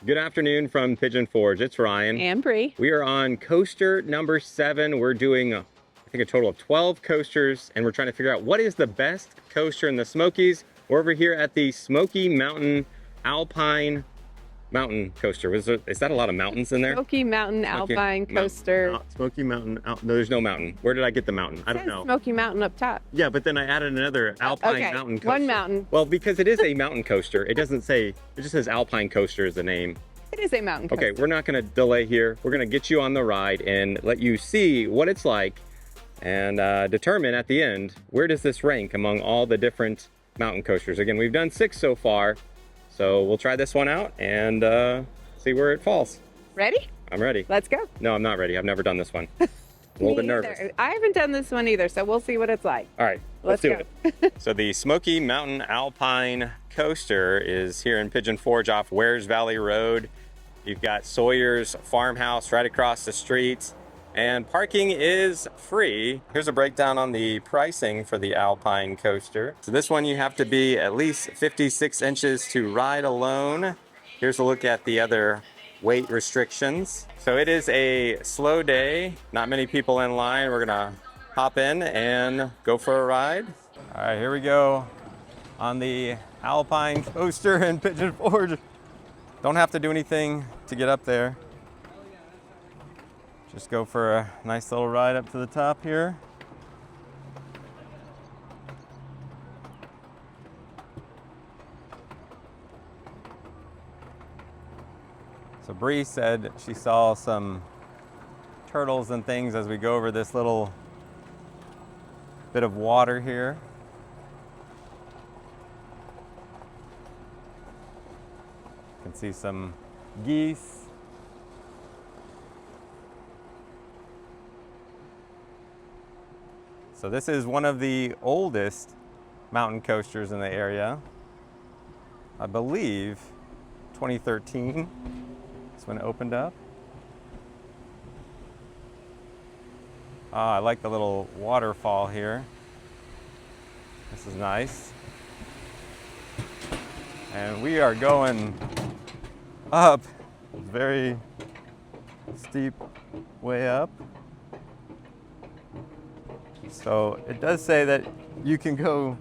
Good afternoon from Pigeon Forge. It's Ryan. And Brie. We are on coaster number 7. We're doing, I think, a total of 12 coasters, and we're trying to figure out what is the best coaster in the Smokies. We're over here at the Smoky Mountain Alpine Mountain Coaster. Is that a lot of mountains in there? Smoky Mountain Alpine Coaster. Smoky Mountain, no, there's no mountain. Where did I get the mountain? I don't know. Smoky Mountain up top. Yeah, but then I added another Alpine Mountain Coaster. One mountain. Well, because it is a mountain coaster. It doesn't say, it just says Alpine Coaster is the name. It is a mountain coaster. Okay, we're not gonna delay here. We're gonna get you on the ride and let you see what it's like and determine at the end, where does this rank among all the different mountain coasters? Again, we've done 6 so far, so we'll try this one out and see where it falls. Ready? I'm ready. Let's go. No, I'm not ready. I've never done this one. A little bit nervous. I haven't done this one either, so we'll see what it's like. All right, let's do it. So the Smoky Mountain Alpine Coaster is here in Pigeon Forge off Wares Valley Road. You've got Sawyer's Farmhouse right across the street, and parking is free. Here's a breakdown on the pricing for the Alpine Coaster. So this one you have to be at least 56 inches to ride alone. Here's a look at the other weight restrictions. So it is a slow day, not many people in line. We're gonna hop in and go for a ride. All right, here we go on the Alpine Coaster in Pigeon Forge. Don't have to do anything to get up there. Just go for a nice little ride up to the top here. So Brie said she saw some turtles and things as we go over this little bit of water here. You can see some geese. So this is one of the oldest mountain coasters in the area. I believe 2013 is when it opened up. I like the little waterfall here. This is nice. And we are going up, very steep way up. So it does say that you can go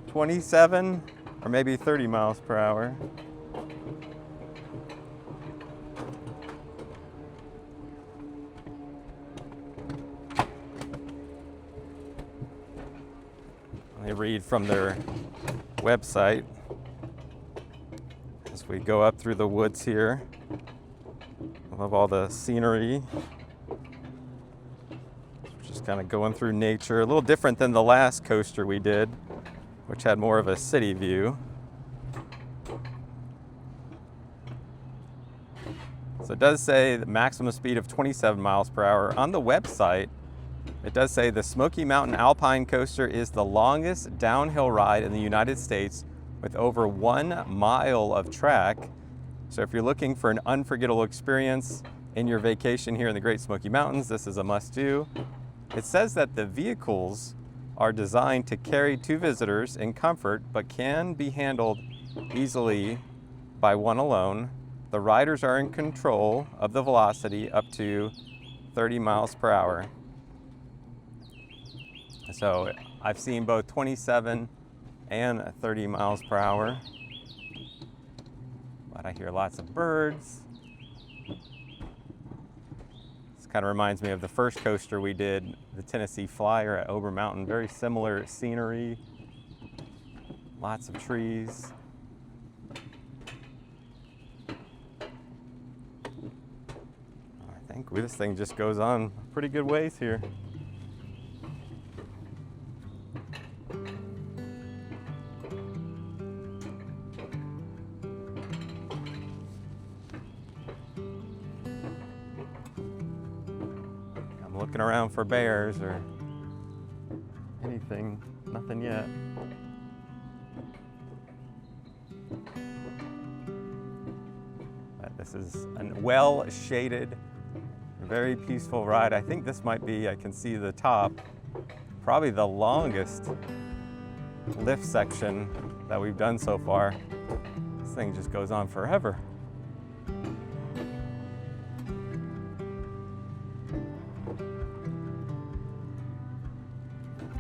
27 or maybe 30 miles per hour. Let me read from their website as we go up through the woods here. I love all the scenery. Just kind of going through nature, a little different than the last coaster we did, which had more of a city view. So it does say the maximum speed of 27 miles per hour. On the website, it does say the Smoky Mountain Alpine Coaster is the longest downhill ride in the United States with over 1 mile of track. So if you're looking for an unforgettable experience in your vacation here in the Great Smoky Mountains, this is a must-do. It says that the vehicles are designed to carry 2 visitors in comfort, but can be handled easily by one alone. The riders are in control of the velocity up to 30 miles per hour. So I've seen both 27 and 30 miles per hour. But I hear lots of birds. This kind of reminds me of the first coaster we did, the Tennessee Flyer at Ober Mountain. Very similar scenery, lots of trees. I think this thing just goes on a pretty good ways here. Looking around for bears or anything, nothing yet. But this is a well-shaded, very peaceful ride. I think this might be, I can see the top, probably the longest lift section that we've done so far. This thing just goes on forever.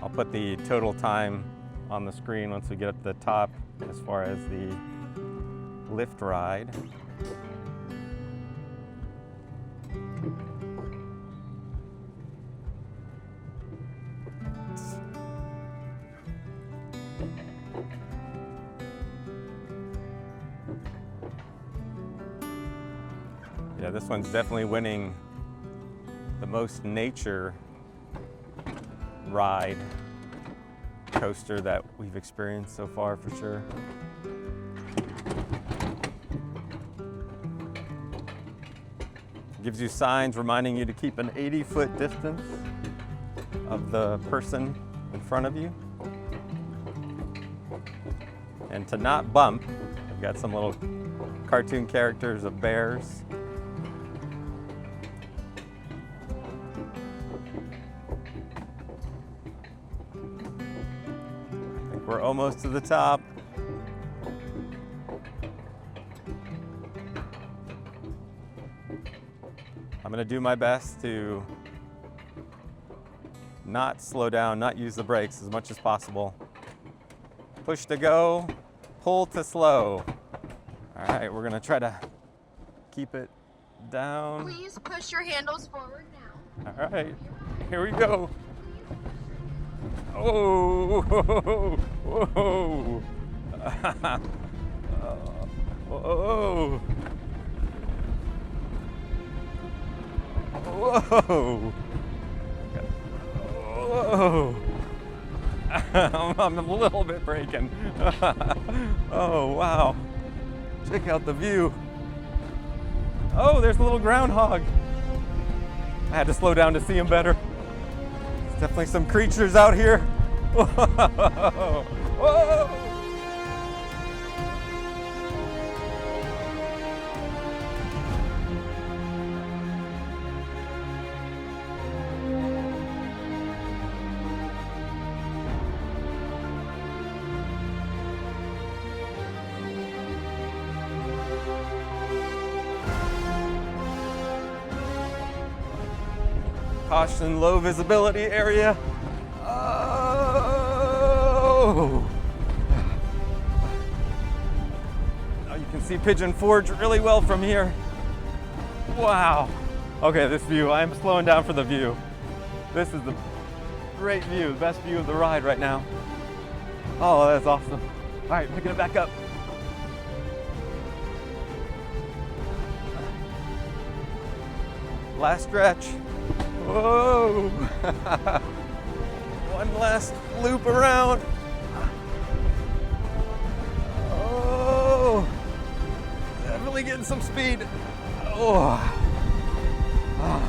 I'll put the total time on the screen once we get up to the top as far as the lift ride. Yeah, this one's definitely winning the most nature ride coaster that we've experienced so far, for sure. Gives you signs reminding you to keep an 80-foot distance of the person in front of you. And to not bump. I've got some little cartoon characters of bears. We're almost to the top. I'm gonna do my best to not slow down, not use the brakes as much as possible. Push to go, pull to slow. All right, we're gonna try to keep it down. Please push your handles forward now. All right, here we go. Oh, whoa, whoa. Whoa. Whoa. Whoa. I'm a little bit braking. Oh, wow. Check out the view. Oh, there's a little groundhog. I had to slow down to see him better. There's definitely some creatures out here. Whoa. Whoa. Caution, low visibility area. Oh! Now you can see Pigeon Forge really well from here. Wow. Okay, this view, I am slowing down for the view. This is the great view, the best view of the ride right now. Oh, that's awesome. All right, picking it back up. Last stretch. Whoa! One last loop around. Oh! Definitely getting some speed. Oh! Ah.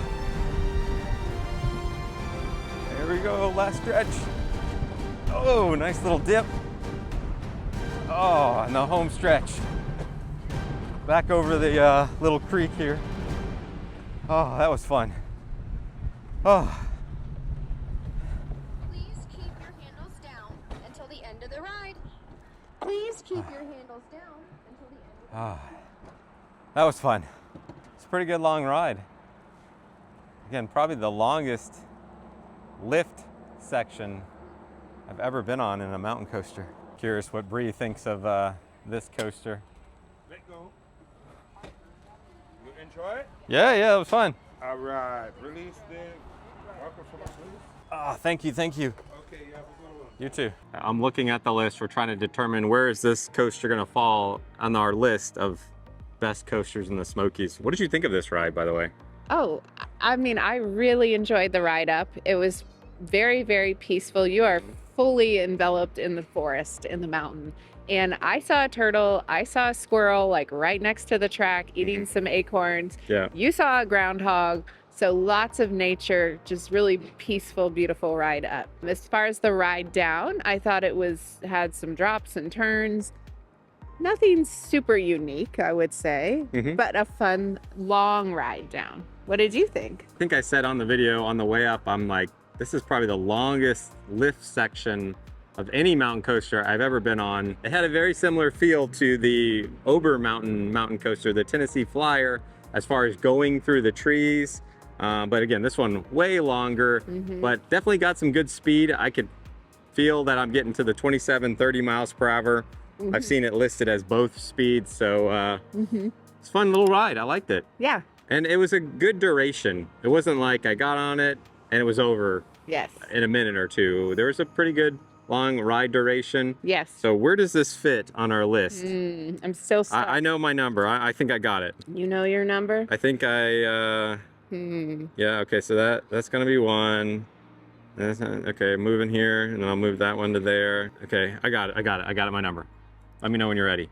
There we go, last stretch. Oh, nice little dip. Oh, and the home stretch. Back over the little creek here. Oh, that was fun. Oh. Please keep your handles down until the end of the ride. Please keep your handles down until the end of the ride. That was fun. It's a pretty good long ride. Again, probably the longest lift section I've ever been on in a mountain coaster. Curious what Brie thinks of this coaster. Let go. You enjoy it? Yeah, it was fun. All right. Release then. Welcome for my please. Oh, thank you. Okay, you have a good one. You too. I'm looking at the list. We're trying to determine where is this coaster going to fall on our list of best coasters in the Smokies. What did you think of this ride, by the way? Oh, I mean, I really enjoyed the ride up. It was very, very peaceful. You are fully enveloped in the forest, in the mountain. And I saw a turtle, I saw a squirrel like right next to the track eating some acorns. Yeah. You saw a groundhog. So lots of nature, just really peaceful, beautiful ride up. As far as the ride down, I thought it had some drops and turns. Nothing super unique, I would say, but a fun, long ride down. What did you think? I think I said on the video on the way up, I'm like, this is probably the longest lift section of any mountain coaster I've ever been on. It had a very similar feel to the Ober mountain coaster, the Tennessee Flyer, as far as going through the trees. But again, this one way longer, but definitely got some good speed. I could feel that I'm getting to the 27, 30 miles per hour. I've seen it listed as both speeds, so it's a fun little ride. I liked it. Yeah. And it was a good duration. It wasn't like I got on it and it was over Yes. in a minute or two. There was a pretty good long ride duration. Yes. So where does this fit on our list? I'm still stuck. I know my number. I think I got it. You know your number? I think I, yeah, okay, so that's gonna be 1. Okay, moving here, and then I'll move that one to there. Okay, I got it, my number. Let me know when you're ready.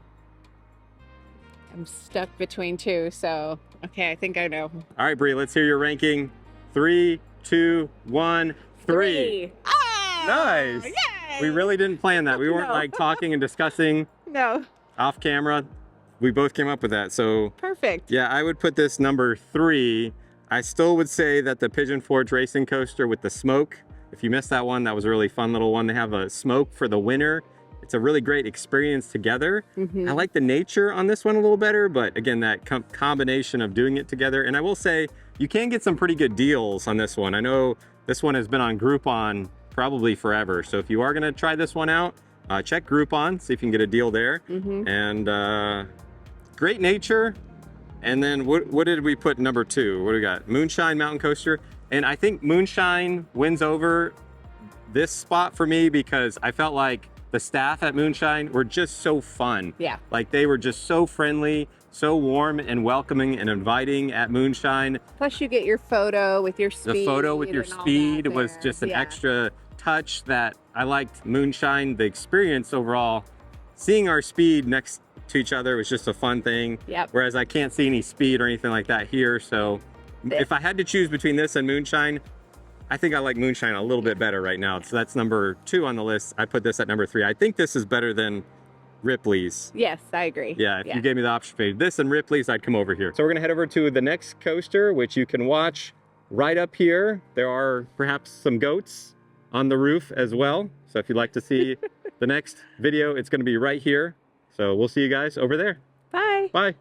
I'm stuck between 2, so okay, I think I know. All right, Brie, let's hear your ranking. 3, 2, 1, 3. Ah! Nice. Yay! We really didn't plan that. We weren't No. like talking and discussing No. off camera. We both came up with that. So Perfect. yeah, I would put this number 3. I still would say that the Pigeon Forge racing coaster with the smoke, if you missed that one, that was a really fun little one to have a smoke for the winter. It's a really great experience together. I like the nature on this one a little better, but again, that combination of doing it together. And I will say, you can get some pretty good deals on this one. I know this one has been on Groupon probably forever. So if you are gonna try this one out, check Groupon, see if you can get a deal there. And great nature. And then what did we put number 2? What do we got? Moonshine Mountain Coaster. And I think Moonshine wins over this spot for me because I felt like the staff at Moonshine were just so fun. Yeah. Like they were just so friendly, so warm and welcoming and inviting at Moonshine. Plus you get your photo with your speed. The photo with your and all speed that was there. just an Yeah. extra touch that I liked. Moonshine, the experience overall, seeing our speed next to each other was just a fun thing. Yep. Whereas I can't see any speed or anything like that here. So if I had to choose between this and Moonshine, I think I like Moonshine a little bit better right now. So that's number 2 on the list. I put this at number 3. I think this is better than Ripley's. Yes, I agree. Yeah, if you gave me the option for this and Ripley's, I'd come over here. So we're gonna head over to the next coaster, which you can watch right up here. There are perhaps some goats on the roof as well. So if you'd like to see the next video, it's gonna be right here. So we'll see you guys over there. Bye. Bye.